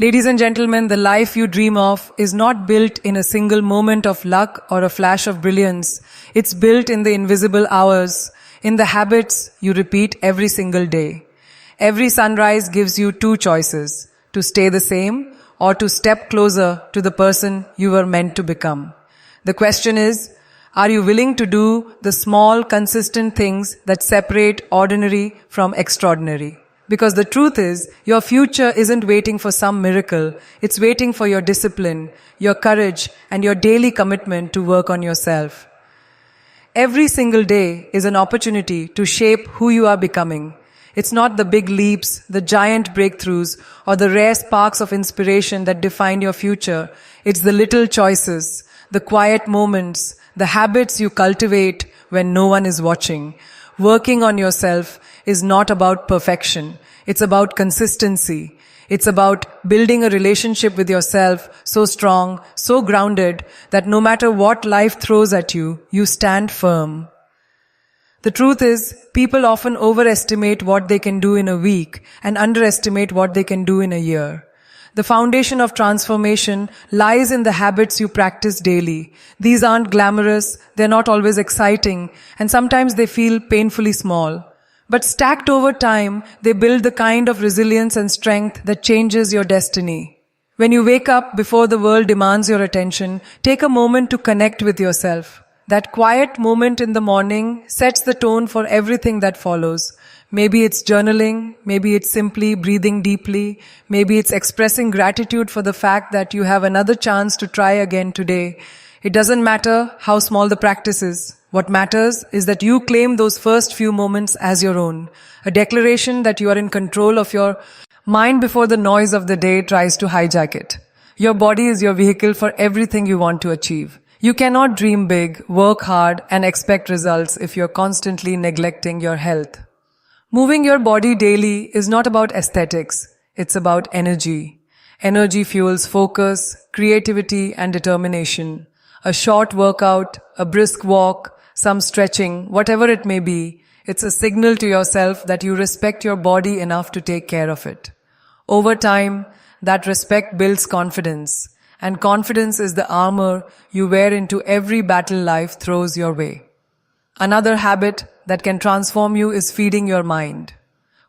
Ladies and gentlemen, the life you dream of is not built in a single moment of luck or a flash of brilliance. It's built in the invisible hours, in the habits you repeat every single day. Every sunrise gives you two choices: to stay the same or to step closer to the person you were meant to become. The question is, are you willing to do the small, consistent things that separate ordinary from extraordinary? Because the truth is, your future isn't waiting for some miracle. It's waiting for your discipline, your courage, and your daily commitment to work on yourself. Every single day is an opportunity to shape who you are becoming. It's not the big leaps, the giant breakthroughs, or the rare sparks of inspiration that define your future. It's the little choices, the quiet moments, the habits you cultivate when no one is watching. Working on yourself is not about perfection. It's about consistency. It's about building a relationship with yourself so strong, so grounded, that no matter what life throws at you, you stand firm. The truth is, people often overestimate what they can do in a week and underestimate what they can do in a year. The foundation of transformation lies in the habits you practice daily. These aren't glamorous, they're not always exciting, and sometimes they feel painfully small. But stacked over time, they build the kind of resilience and strength that changes your destiny. When you wake up before the world demands your attention, take a moment to connect with yourself. That quiet moment in the morning sets the tone for everything that follows. Maybe it's journaling, maybe it's simply breathing deeply, maybe it's expressing gratitude for the fact that you have another chance to try again today. It doesn't matter how small the practice is. What matters is that you claim those first few moments as your own. A declaration that you are in control of your mind before the noise of the day tries to hijack it. Your body is your vehicle for everything you want to achieve. You cannot dream big, work hard, and expect results if you're constantly neglecting your health. Moving your body daily is not about aesthetics, it's about energy. Energy fuels focus, creativity, and determination. A short workout, a brisk walk, some stretching, whatever it may be, it's a signal to yourself that you respect your body enough to take care of it. Over time, that respect builds confidence, and confidence is the armor you wear into every battle life throws your way. Another habit that can transform you is feeding your mind.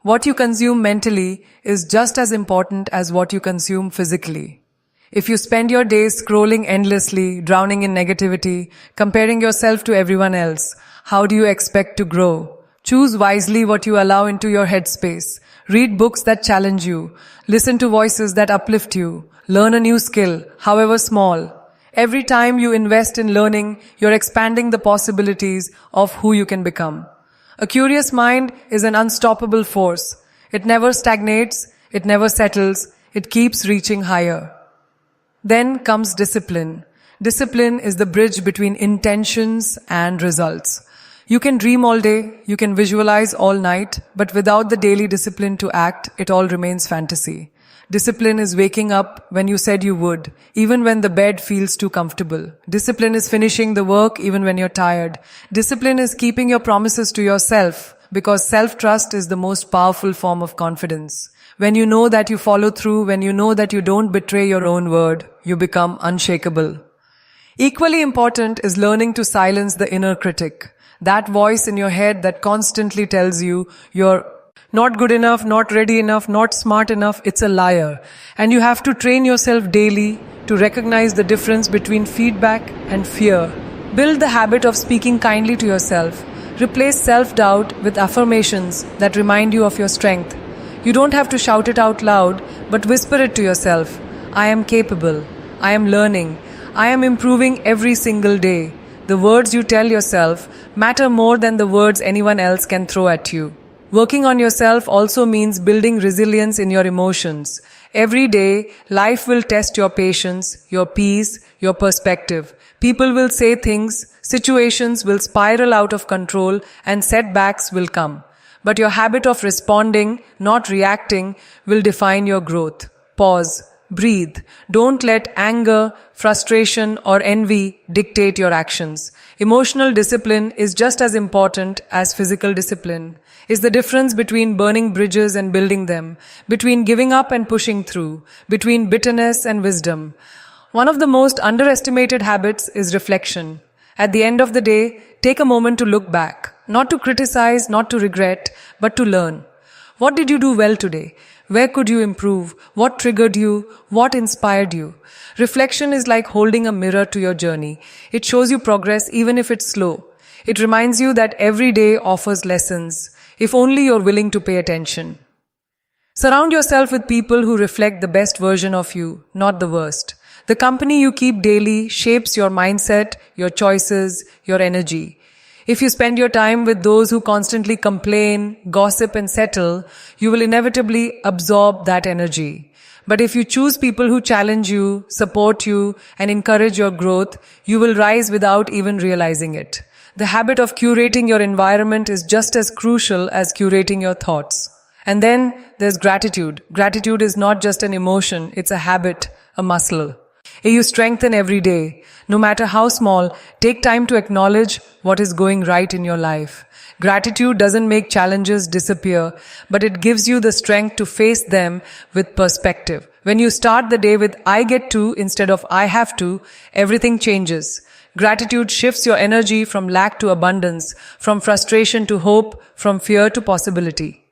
What you consume mentally is just as important as what you consume physically. If you spend your days scrolling endlessly, drowning in negativity, comparing yourself to everyone else, how do you expect to grow? Choose wisely what you allow into your headspace. Read books that challenge you. Listen to voices that uplift you. Learn a new skill, however small. Every time you invest in learning, you're expanding the possibilities of who you can become. A curious mind is an unstoppable force. It never stagnates, it never settles, it keeps reaching higher. Then comes discipline. Discipline is the bridge between intentions and results. You can dream all day, you can visualize all night, but without the daily discipline to act, it all remains fantasy. Discipline is waking up when you said you would, even when the bed feels too comfortable. Discipline is finishing the work even when you're tired. Discipline is keeping your promises to yourself, because self-trust is the most powerful form of confidence. When you know that you follow through, when you know that you don't betray your own word, you become unshakable. Equally important is learning to silence the inner critic. That voice in your head that constantly tells you you're not good enough, not ready enough, not smart enough. It's a liar. And you have to train yourself daily to recognize the difference between feedback and fear. Build the habit of speaking kindly to yourself. Replace self-doubt with affirmations that remind you of your strength. You don't have to shout it out loud, but whisper it to yourself. I am capable. I am learning. I am improving every single day. The words you tell yourself matter more than the words anyone else can throw at you. Working on yourself also means building resilience in your emotions. Every day, life will test your patience, your peace, your perspective. People will say things, situations will spiral out of control, and setbacks will come. But your habit of responding, not reacting, will define your growth. Pause. Breathe. Don't let anger, frustration, or envy dictate your actions. Emotional discipline is just as important as physical discipline. It's the difference between burning bridges and building them, between giving up and pushing through, between bitterness and wisdom. One of the most underestimated habits is reflection. At the end of the day, take a moment to look back, not to criticize, not to regret, but to learn. What did you do well today? Where could you improve? What triggered you? What inspired you? Reflection is like holding a mirror to your journey. It shows you progress even if it's slow. It reminds you that every day offers lessons, if only you're willing to pay attention. Surround yourself with people who reflect the best version of you, not the worst. The company you keep daily shapes your mindset, your choices, your energy. If you spend your time with those who constantly complain, gossip and settle, you will inevitably absorb that energy. But if you choose people who challenge you, support you, and encourage your growth, you will rise without even realizing it. The habit of curating your environment is just as crucial as curating your thoughts. And then there's gratitude. Gratitude is not just an emotion, it's a habit, a muscle. You strengthen every day. No matter how small, take time to acknowledge what is going right in your life. Gratitude doesn't make challenges disappear, but it gives you the strength to face them with perspective. When you start the day with I get to instead of I have to, everything changes. Gratitude shifts your energy from lack to abundance, from frustration to hope, from fear to possibility.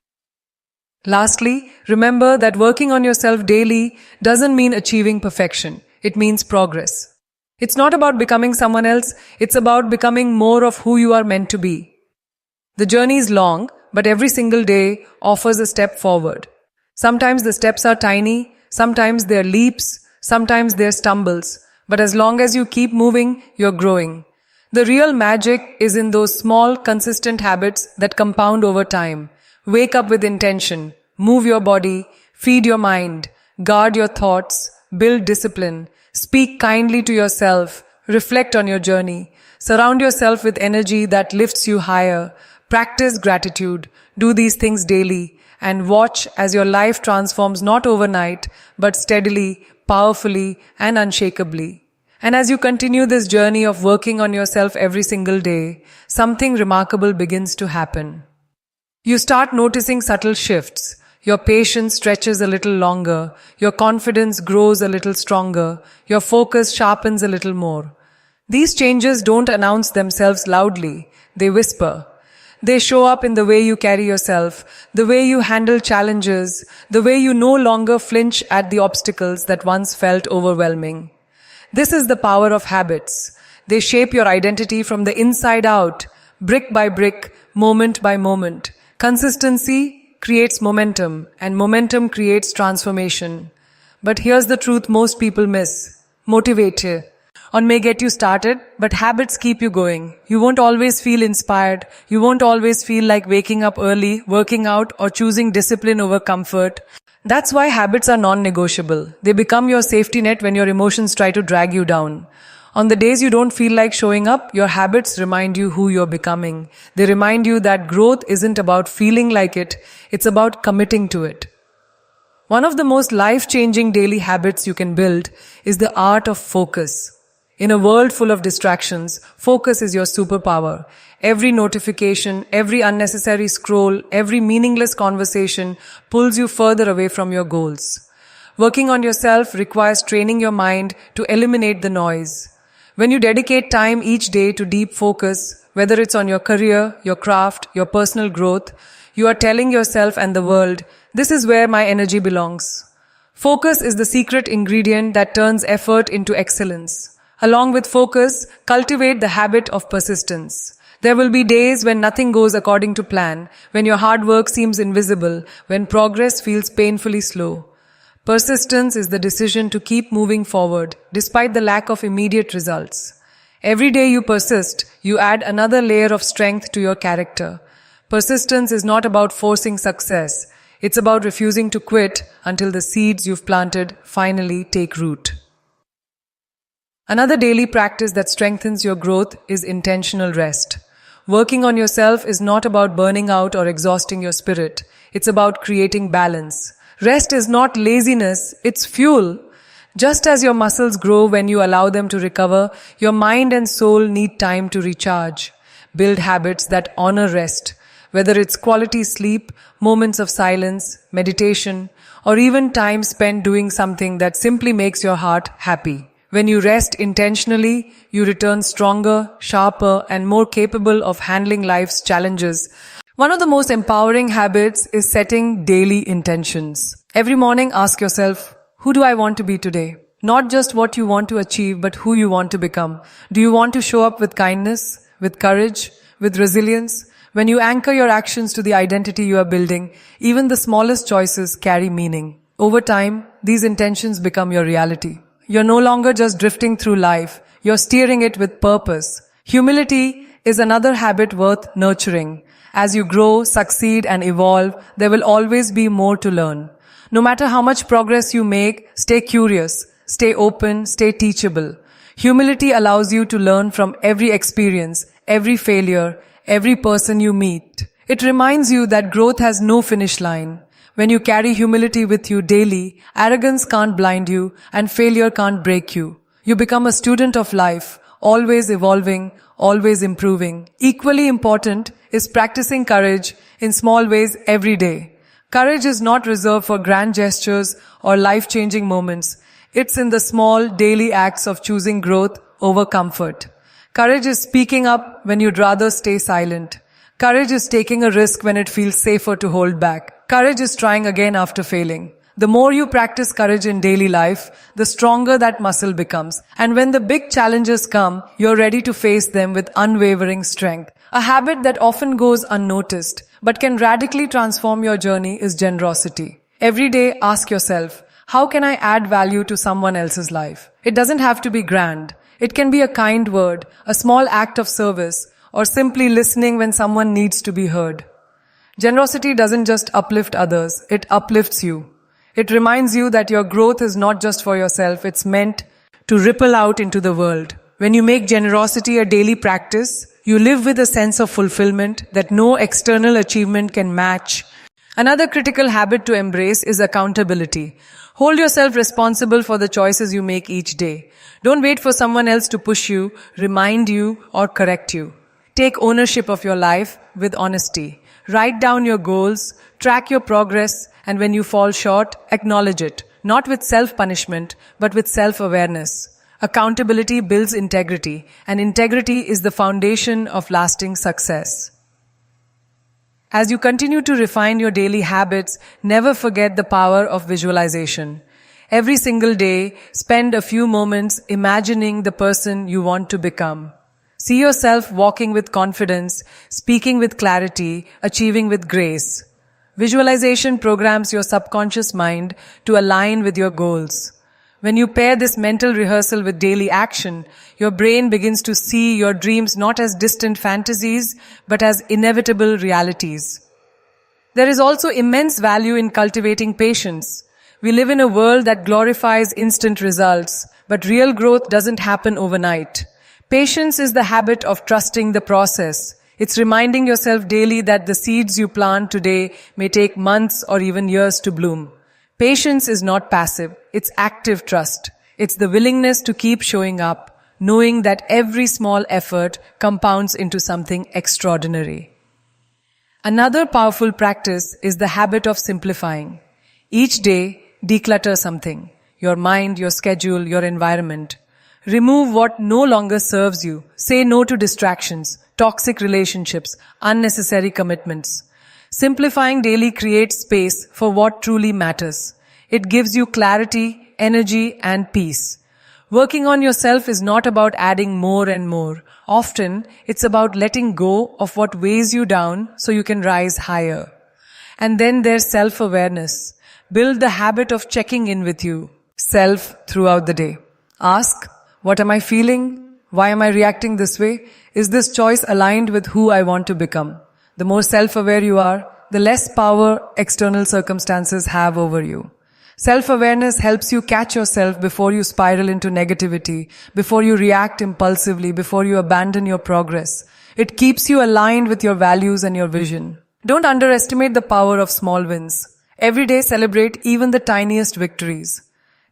Lastly, remember that working on yourself daily doesn't mean achieving perfection. It means progress. It's not about becoming someone else, it's about becoming more of who you are meant to be. The journey is long, but every single day offers a step forward. Sometimes the steps are tiny, sometimes they're leaps, sometimes they're stumbles. But as long as you keep moving, you're growing. The real magic is in those small, consistent habits that compound over time. Wake up with intention, move your body, feed your mind, guard your thoughts, build discipline, speak kindly to yourself, reflect on your journey, surround yourself with energy that lifts you higher, practice gratitude, do these things daily, and watch as your life transforms not overnight, but steadily, powerfully, and unshakably. And as you continue this journey of working on yourself every single day, something remarkable begins to happen. You start noticing subtle shifts. Your patience stretches a little longer, your confidence grows a little stronger, your focus sharpens a little more. These changes don't announce themselves loudly, they whisper. They show up in the way you carry yourself, the way you handle challenges, the way you no longer flinch at the obstacles that once felt overwhelming. This is the power of habits. They shape your identity from the inside out, brick by brick, moment by moment. Consistency creates momentum, and momentum creates transformation. But here's the truth most people miss. Motivation may get you started, but habits keep you going. You won't always feel inspired. You won't always feel like waking up early, working out, or choosing discipline over comfort. That's why habits are non-negotiable. They become your safety net when your emotions try to drag you down. On the days you don't feel like showing up, your habits remind you who you're becoming. They remind you that growth isn't about feeling like it, it's about committing to it. One of the most life-changing daily habits you can build is the art of focus. In a world full of distractions, focus is your superpower. Every notification, every unnecessary scroll, every meaningless conversation pulls you further away from your goals. Working on yourself requires training your mind to eliminate the noise. When you dedicate time each day to deep focus, whether it's on your career, your craft, your personal growth, you are telling yourself and the world, this is where my energy belongs. Focus is the secret ingredient that turns effort into excellence. Along with focus, cultivate the habit of persistence. There will be days when nothing goes according to plan, when your hard work seems invisible, when progress feels painfully slow. Persistence is the decision to keep moving forward, despite the lack of immediate results. Every day you persist, you add another layer of strength to your character. Persistence is not about forcing success. It's about refusing to quit until the seeds you've planted finally take root. Another daily practice that strengthens your growth is intentional rest. Working on yourself is not about burning out or exhausting your spirit. It's about creating balance. Rest is not laziness, it's fuel. Just as your muscles grow when you allow them to recover, your mind and soul need time to recharge. Build habits that honor rest, whether it's quality sleep, moments of silence, meditation, or even time spent doing something that simply makes your heart happy. When you rest intentionally, you return stronger, sharper, and more capable of handling life's challenges. One of the most empowering habits is setting daily intentions. Every morning, ask yourself, who do I want to be today? Not just what you want to achieve, but who you want to become. Do you want to show up with kindness, with courage, with resilience? When you anchor your actions to the identity you are building, even the smallest choices carry meaning. Over time, these intentions become your reality. You're no longer just drifting through life, you're steering it with purpose. Humility is another habit worth nurturing. As you grow, succeed, and evolve, there will always be more to learn. No matter how much progress you make, stay curious, stay open, stay teachable. Humility allows you to learn from every experience, every failure, every person you meet. It reminds you that growth has no finish line. When you carry humility with you daily, arrogance can't blind you and failure can't break you. You become a student of life, always evolving, always improving. Equally important is practicing courage in small ways every day. Courage is not reserved for grand gestures or life-changing moments. It's in the small, daily acts of choosing growth over comfort. Courage is speaking up when you'd rather stay silent. Courage is taking a risk when it feels safer to hold back. Courage is trying again after failing. The more you practice courage in daily life, the stronger that muscle becomes. And when the big challenges come, you're ready to face them with unwavering strength. A habit that often goes unnoticed, but can radically transform your journey is generosity. Every day, ask yourself, how can I add value to someone else's life? It doesn't have to be grand. It can be a kind word, a small act of service, or simply listening when someone needs to be heard. Generosity doesn't just uplift others, it uplifts you. It reminds you that your growth is not just for yourself, it's meant to ripple out into the world. When you make generosity a daily practice, you live with a sense of fulfillment that no external achievement can match. Another critical habit to embrace is accountability. Hold yourself responsible for the choices you make each day. Don't wait for someone else to push you, remind you, or correct you. Take ownership of your life with honesty. Write down your goals, track your progress, and when you fall short, acknowledge it. Not with self-punishment, but with self-awareness. Accountability builds integrity, and integrity is the foundation of lasting success. As you continue to refine your daily habits, never forget the power of visualization. Every single day, spend a few moments imagining the person you want to become. See yourself walking with confidence, speaking with clarity, achieving with grace. Visualization programs your subconscious mind to align with your goals. When you pair this mental rehearsal with daily action, your brain begins to see your dreams not as distant fantasies, but as inevitable realities. There is also immense value in cultivating patience. We live in a world that glorifies instant results, but real growth doesn't happen overnight. Patience is the habit of trusting the process. It's reminding yourself daily that the seeds you plant today may take months or even years to bloom. Patience is not passive, it's active trust. It's the willingness to keep showing up, knowing that every small effort compounds into something extraordinary. Another powerful practice is the habit of simplifying. Each day, declutter something. Your mind, your schedule, your environment. Remove what no longer serves you. Say no to distractions, toxic relationships, unnecessary commitments. Simplifying daily creates space for what truly matters. It gives you clarity, energy, and peace. Working on yourself is not about adding more and more. Often, it's about letting go of what weighs you down so you can rise higher. And then there's self-awareness. Build the habit of checking in with you, self, throughout the day. Ask, what am I feeling? Why am I reacting this way? Is this choice aligned with who I want to become? The more self-aware you are, the less power external circumstances have over you. Self-awareness helps you catch yourself before you spiral into negativity, before you react impulsively, before you abandon your progress. It keeps you aligned with your values and your vision. Don't underestimate the power of small wins. Every day celebrate even the tiniest victories.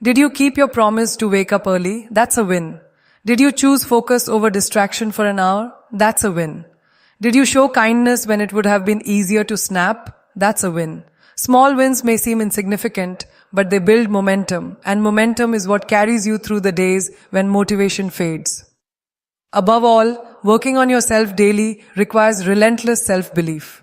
Did you keep your promise to wake up early? That's a win. Did you choose focus over distraction for an hour? That's a win. Did you show kindness when it would have been easier to snap? That's a win. Small wins may seem insignificant, but they build momentum, and momentum is what carries you through the days when motivation fades. Above all, working on yourself daily requires relentless self-belief.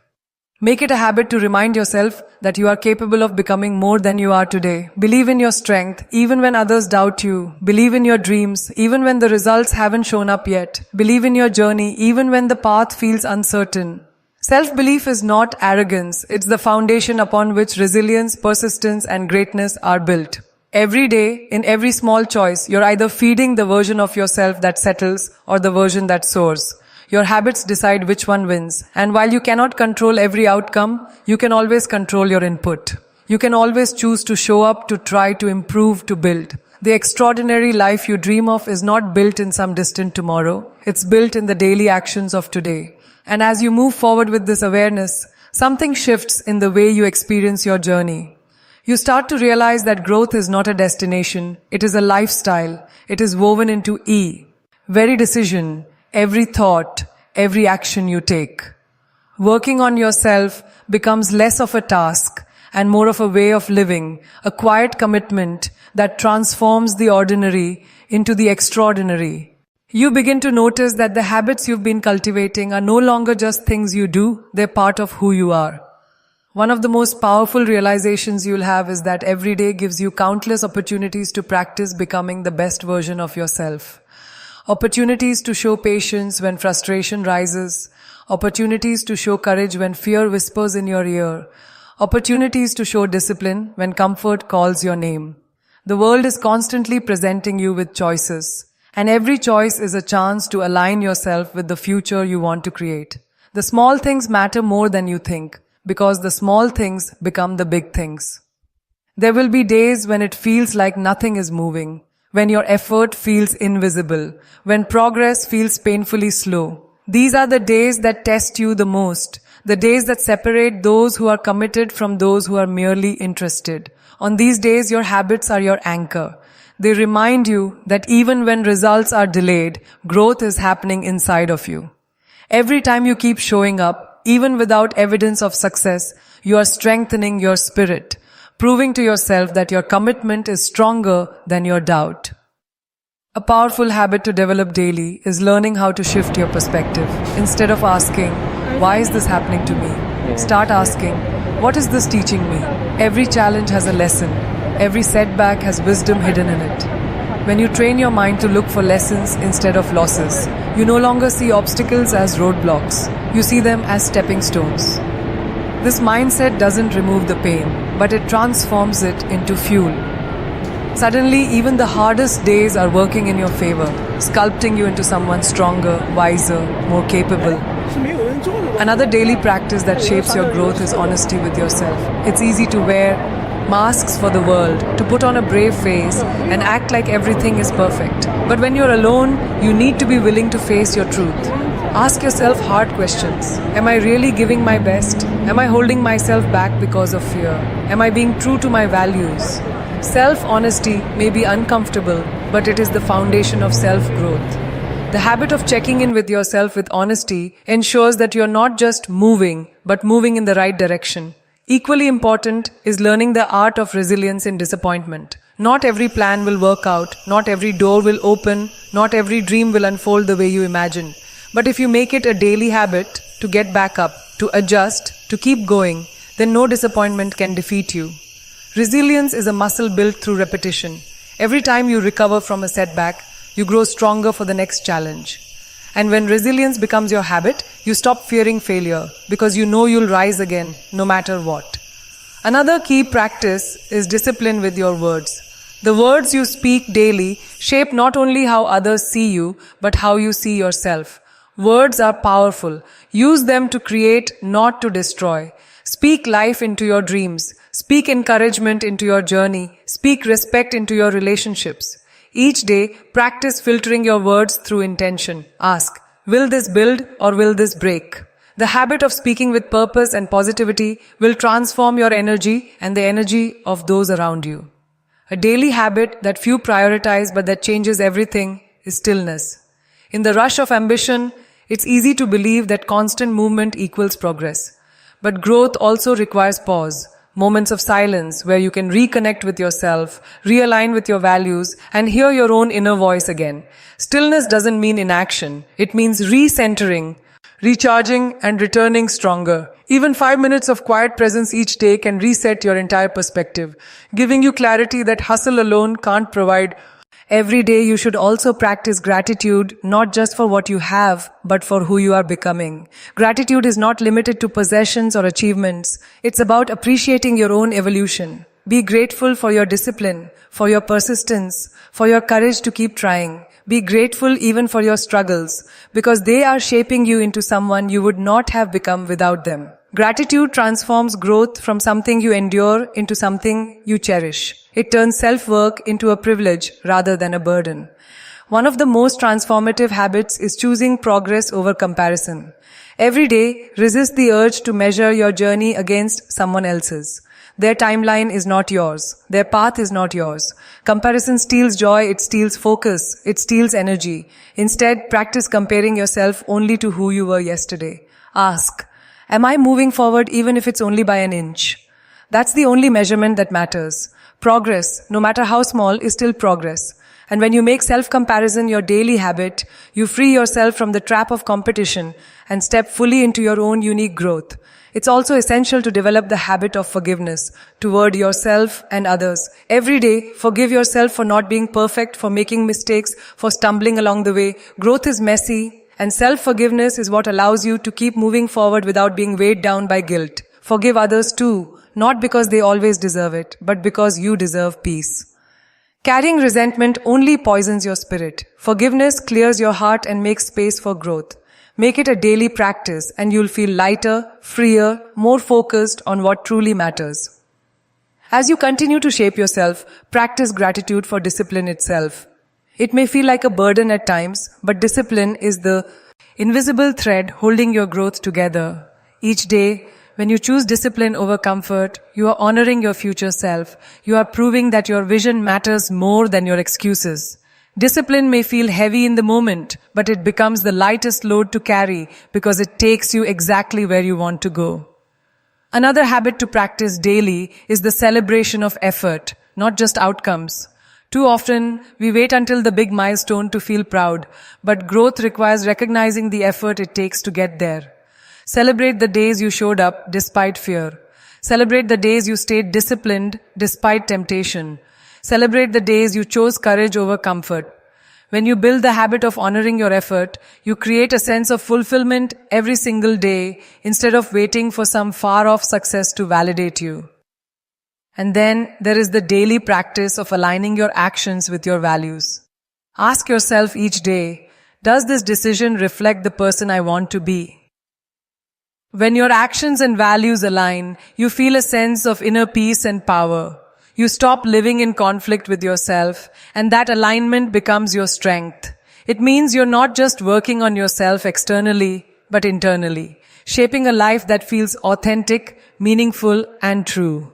Make it a habit to remind yourself that you are capable of becoming more than you are today. Believe in your strength, even when others doubt you. Believe in your dreams, even when the results haven't shown up yet. Believe in your journey, even when the path feels uncertain. Self-belief is not arrogance. It's the foundation upon which resilience, persistence, and greatness are built. Every day, in every small choice, you're either feeding the version of yourself that settles or the version that soars. Your habits decide which one wins. And while you cannot control every outcome, you can always control your input. You can always choose to show up, to try, to improve, to build. The extraordinary life you dream of is not built in some distant tomorrow. It's built in the daily actions of today. And as you move forward with this awareness, something shifts in the way you experience your journey. You start to realize that growth is not a destination. It is a lifestyle. It is woven into every decision, every thought, every action you take. Working on yourself becomes less of a task and more of a way of living, a quiet commitment that transforms the ordinary into the extraordinary. You begin to notice that the habits you've been cultivating are no longer just things you do, they're part of who you are. One of the most powerful realizations you'll have is that every day gives you countless opportunities to practice becoming the best version of yourself. Opportunities to show patience when frustration rises. Opportunities to show courage when fear whispers in your ear. Opportunities to show discipline when comfort calls your name. The world is constantly presenting you with choices, and every choice is a chance to align yourself with the future you want to create. The small things matter more than you think, because the small things become the big things. There will be days when it feels like nothing is moving, when your effort feels invisible, when progress feels painfully slow. These are the days that test you the most, the days that separate those who are committed from those who are merely interested. On these days, your habits are your anchor. They remind you that even when results are delayed, growth is happening inside of you. Every time you keep showing up, even without evidence of success, you are strengthening your spirit, proving to yourself that your commitment is stronger than your doubt. A powerful habit to develop daily is learning how to shift your perspective. Instead of asking, why is this happening to me? Start asking, what is this teaching me? Every challenge has a lesson. Every setback has wisdom hidden in it. When you train your mind to look for lessons instead of losses, you no longer see obstacles as roadblocks. You see them as stepping stones. This mindset doesn't remove the pain, but it transforms it into fuel. Suddenly, even the hardest days are working in your favor, sculpting you into someone stronger, wiser, more capable. Another daily practice that shapes your growth is honesty with yourself. It's easy to wear masks for the world, to put on a brave face and act like everything is perfect. But when you're alone, you need to be willing to face your truth. Ask yourself hard questions. Am I really giving my best? Am I holding myself back because of fear? Am I being true to my values? Self-honesty may be uncomfortable, but it is the foundation of self-growth. The habit of checking in with yourself with honesty ensures that you're not just moving, but moving in the right direction. Equally important is learning the art of resilience in disappointment. Not every plan will work out, not every door will open, not every dream will unfold the way you imagine. But if you make it a daily habit to get back up, to adjust, to keep going, then no disappointment can defeat you. Resilience is a muscle built through repetition. Every time you recover from a setback, you grow stronger for the next challenge. And when resilience becomes your habit, you stop fearing failure because you know you'll rise again, no matter what. Another key practice is discipline with your words. The words you speak daily shape not only how others see you, but how you see yourself. Words are powerful. Use them to create, not to destroy. Speak life into your dreams. Speak encouragement into your journey. Speak respect into your relationships. Each day, practice filtering your words through intention. Ask, will this build or will this break? The habit of speaking with purpose and positivity will transform your energy and the energy of those around you. A daily habit that few prioritize but that changes everything is stillness. In the rush of ambition, it's easy to believe that constant movement equals progress. But growth also requires pause, moments of silence where you can reconnect with yourself, realign with your values, and hear your own inner voice again. Stillness doesn't mean inaction. It means recentering, recharging, and returning stronger. Even 5 minutes of quiet presence each day can reset your entire perspective, giving you clarity that hustle alone can't provide. Every day you should also practice gratitude, not just for what you have, but for who you are becoming. Gratitude is not limited to possessions or achievements. It's about appreciating your own evolution. Be grateful for your discipline, for your persistence, for your courage to keep trying. Be grateful even for your struggles, because they are shaping you into someone you would not have become without them. Gratitude transforms growth from something you endure into something you cherish. It turns self-work into a privilege rather than a burden. One of the most transformative habits is choosing progress over comparison. Every day, resist the urge to measure your journey against someone else's. Their timeline is not yours. Their path is not yours. Comparison steals joy, it steals focus, it steals energy. Instead, practice comparing yourself only to who you were yesterday. Ask, am I moving forward even if it's only by an inch? That's the only measurement that matters. Progress, no matter how small, is still progress. And when you make self-comparison your daily habit, you free yourself from the trap of competition and step fully into your own unique growth. It's also essential to develop the habit of forgiveness toward yourself and others. Every day, forgive yourself for not being perfect, for making mistakes, for stumbling along the way. Growth is messy, and self-forgiveness is what allows you to keep moving forward without being weighed down by guilt. Forgive others too, not because they always deserve it, but because you deserve peace. Carrying resentment only poisons your spirit. Forgiveness clears your heart and makes space for growth. Make it a daily practice and you'll feel lighter, freer, more focused on what truly matters. As you continue to shape yourself, practice gratitude for discipline itself. It may feel like a burden at times, but discipline is the invisible thread holding your growth together. Each day, when you choose discipline over comfort, you are honoring your future self. You are proving that your vision matters more than your excuses. Discipline may feel heavy in the moment, but it becomes the lightest load to carry because it takes you exactly where you want to go. Another habit to practice daily is the celebration of effort, not just outcomes. Too often, we wait until the big milestone to feel proud, but growth requires recognizing the effort it takes to get there. Celebrate the days you showed up despite fear. Celebrate the days you stayed disciplined despite temptation. Celebrate the days you chose courage over comfort. When you build the habit of honoring your effort, you create a sense of fulfillment every single day instead of waiting for some far-off success to validate you. And then there is the daily practice of aligning your actions with your values. Ask yourself each day, does this decision reflect the person I want to be? When your actions and values align, you feel a sense of inner peace and power. You stop living in conflict with yourself, and that alignment becomes your strength. It means you're not just working on yourself externally, but internally, shaping a life that feels authentic, meaningful, and true.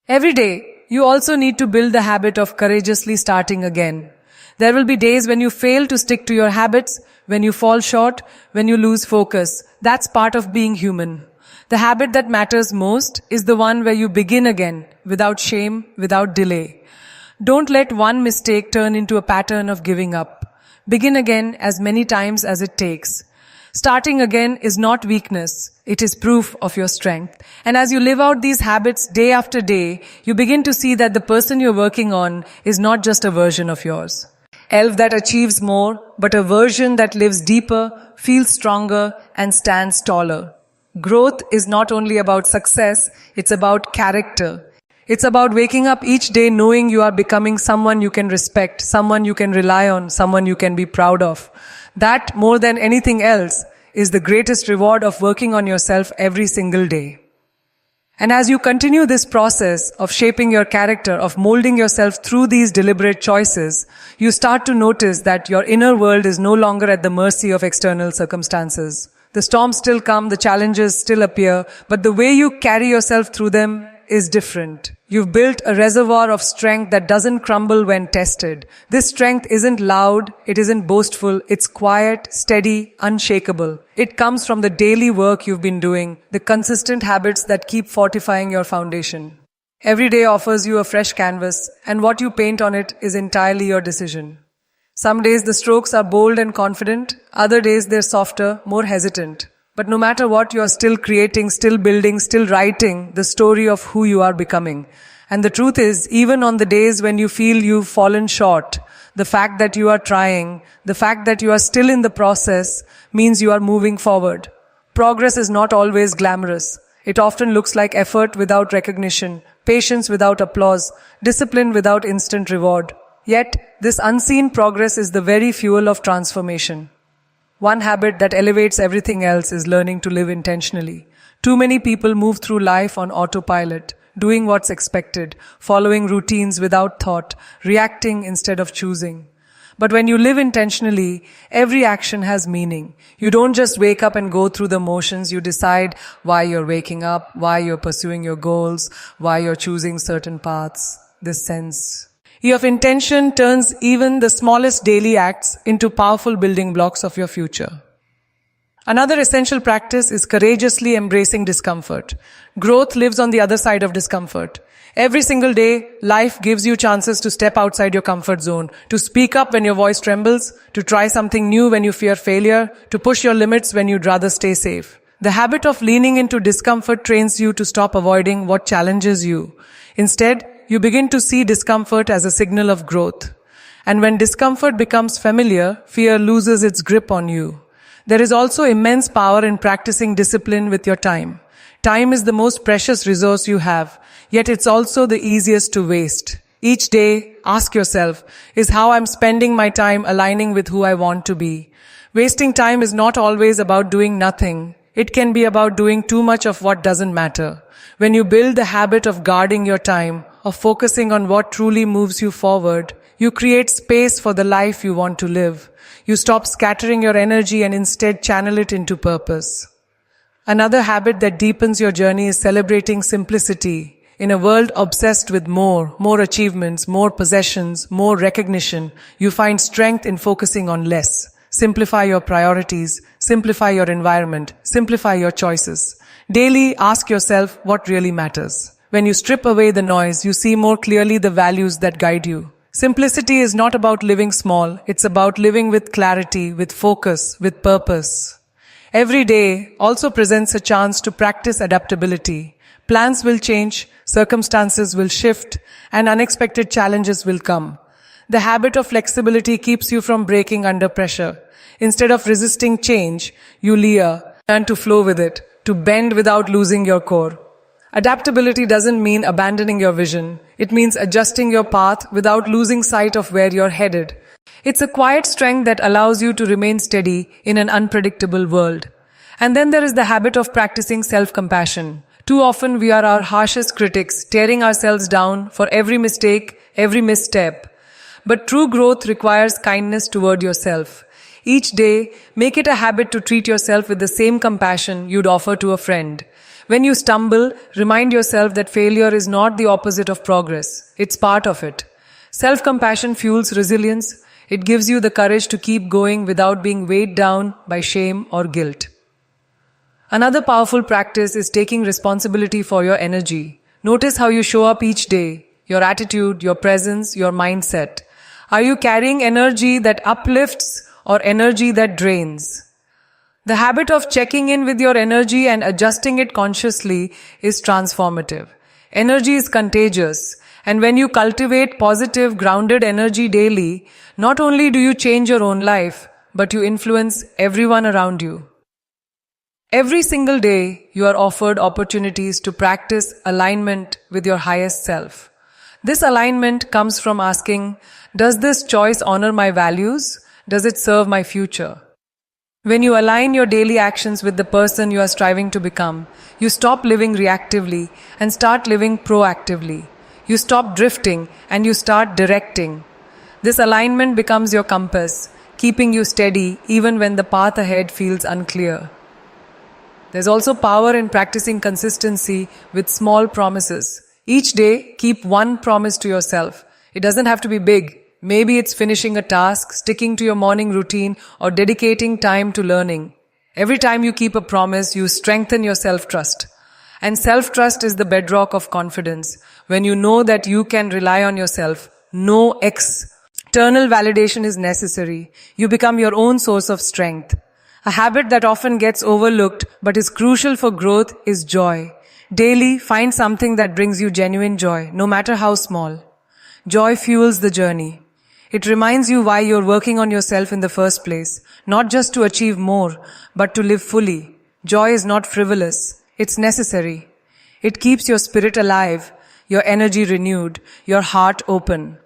Every day, you also need to build the habit of courageously starting again. There will be days when you fail to stick to your habits, when you fall short, when you lose focus. That's part of being human. The habit that matters most is the one where you begin again, without shame, without delay. Don't let one mistake turn into a pattern of giving up. Begin again as many times as it takes. Starting again is not weakness, it is proof of your strength. And as you live out these habits day after day, you begin to see that the person you're working on is not just a version of yours. That achieves more, but a version that lives deeper, feels stronger, and stands taller. Growth is not only about success, it's about character. It's about waking up each day knowing you are becoming someone you can respect, someone you can rely on, someone you can be proud of. That, more than anything else, is the greatest reward of working on yourself every single day. And as you continue this process of shaping your character, of molding yourself through these deliberate choices, you start to notice that your inner world is no longer at the mercy of external circumstances. The storms still come, the challenges still appear, but the way you carry yourself through them is different. You've built a reservoir of strength that doesn't crumble when tested. This strength isn't loud, it isn't boastful, it's quiet, steady, unshakable. It comes from the daily work you've been doing, the consistent habits that keep fortifying your foundation. Every day offers you a fresh canvas, and what you paint on it is entirely your decision. Some days the strokes are bold and confident, other days they're softer, more hesitant. But no matter what, you are still creating, still building, still writing the story of who you are becoming. And the truth is, even on the days when you feel you've fallen short, the fact that you are trying, the fact that you are still in the process means you are moving forward. Progress is not always glamorous. It often looks like effort without recognition, patience without applause, discipline without instant reward. Yet, this unseen progress is the very fuel of transformation. One habit that elevates everything else is learning to live intentionally. Too many people move through life on autopilot, doing what's expected, following routines without thought, reacting instead of choosing. But when you live intentionally, every action has meaning. You don't just wake up and go through the motions. You decide why you're waking up, why you're pursuing your goals, why you're choosing certain paths. This sense of intention turns even the smallest daily acts into powerful building blocks of your future. Another essential practice is courageously embracing discomfort. Growth lives on the other side of discomfort. Every single day, life gives you chances to step outside your comfort zone, to speak up when your voice trembles, to try something new when you fear failure, to push your limits when you'd rather stay safe. The habit of leaning into discomfort trains you to stop avoiding what challenges you. Instead, you begin to see discomfort as a signal of growth. And when discomfort becomes familiar, fear loses its grip on you. There is also immense power in practicing discipline with your time. Time is the most precious resource you have, yet it's also the easiest to waste. Each day, ask yourself, is how I'm spending my time aligning with who I want to be? Wasting time is not always about doing nothing. It can be about doing too much of what doesn't matter. When you build the habit of guarding your time, of focusing on what truly moves you forward, you create space for the life you want to live. You stop scattering your energy and instead channel it into purpose. Another habit that deepens your journey is celebrating simplicity. In a world obsessed with more achievements, more possessions, more recognition, you find strength in focusing on less. Simplify your priorities, simplify your environment, simplify your choices. Daily, ask yourself what really matters. When you strip away the noise, you see more clearly the values that guide you. Simplicity is not about living small, it's about living with clarity, with focus, with purpose. Every day also presents a chance to practice adaptability. Plans will change, circumstances will shift, and unexpected challenges will come. The habit of flexibility keeps you from breaking under pressure. Instead of resisting change, you learn to flow with it, to bend without losing your core. Adaptability doesn't mean abandoning your vision. It means adjusting your path without losing sight of where you're headed. It's a quiet strength that allows you to remain steady in an unpredictable world. And then there is the habit of practicing self-compassion. Too often we are our harshest critics, tearing ourselves down for every mistake, every misstep. But true growth requires kindness toward yourself. Each day, make it a habit to treat yourself with the same compassion you'd offer to a friend. When you stumble, remind yourself that failure is not the opposite of progress. It's part of it. Self-compassion fuels resilience. It gives you the courage to keep going without being weighed down by shame or guilt. Another powerful practice is taking responsibility for your energy. Notice how you show up each day, your attitude, your presence, your mindset. Are you carrying energy that uplifts or energy that drains? The habit of checking in with your energy and adjusting it consciously is transformative. Energy is contagious, and when you cultivate positive, grounded energy daily, not only do you change your own life, but you influence everyone around you. Every single day, you are offered opportunities to practice alignment with your highest self. This alignment comes from asking, does this choice honor my values? Does it serve my future? When you align your daily actions with the person you are striving to become, you stop living reactively and start living proactively. You stop drifting and you start directing. This alignment becomes your compass, keeping you steady even when the path ahead feels unclear. There's also power in practicing consistency with small promises. Each day, keep one promise to yourself. It doesn't have to be big. Maybe it's finishing a task, sticking to your morning routine, or dedicating time to learning. Every time you keep a promise, you strengthen your self-trust. And self-trust is the bedrock of confidence. When you know that you can rely on yourself, no external validation is necessary. You become your own source of strength. A habit that often gets overlooked but is crucial for growth is joy. Daily, find something that brings you genuine joy, no matter how small. Joy fuels the journey. It reminds you why you're working on yourself in the first place, not just to achieve more, but to live fully. Joy is not frivolous. It's necessary. It keeps your spirit alive, your energy renewed, your heart open.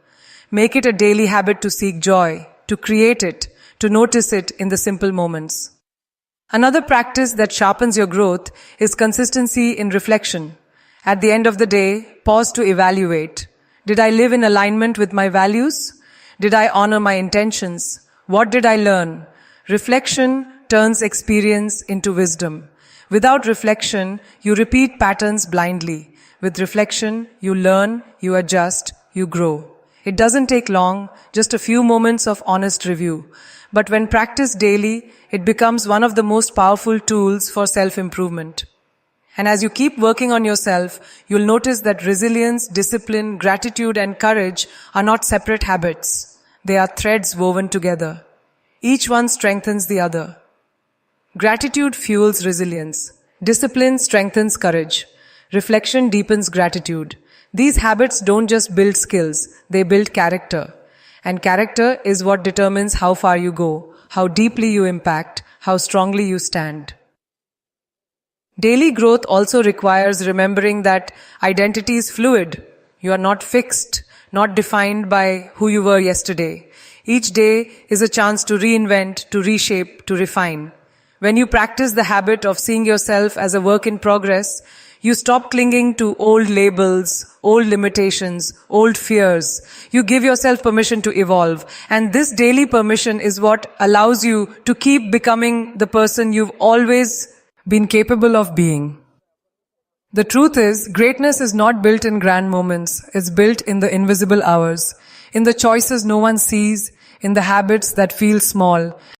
Make it a daily habit to seek joy, to create it, to notice it in the simple moments. Another practice that sharpens your growth is consistency in reflection. At the end of the day, pause to evaluate. Did I live in alignment with my values? Did I honor my intentions? What did I learn? Reflection turns experience into wisdom. Without reflection, you repeat patterns blindly. With reflection, you learn, you adjust, you grow. It doesn't take long, just a few moments of honest review. But when practiced daily, it becomes one of the most powerful tools for self-improvement. And as you keep working on yourself, you'll notice that resilience, discipline, gratitude, and courage are not separate habits. They are threads woven together. Each one strengthens the other. Gratitude fuels resilience. Discipline strengthens courage. Reflection deepens gratitude. These habits don't just build skills, they build character. And character is what determines how far you go, how deeply you impact, how strongly you stand. Daily growth also requires remembering that identity is fluid. You are not fixed, not defined by who you were yesterday. Each day is a chance to reinvent, to reshape, to refine. When you practice the habit of seeing yourself as a work in progress, you stop clinging to old labels, old limitations, old fears. You give yourself permission to evolve. And this daily permission is what allows you to keep becoming the person you've always been capable of being. The truth is, greatness is not built in grand moments. It's built in the invisible hours, in the choices no one sees, in the habits that feel small,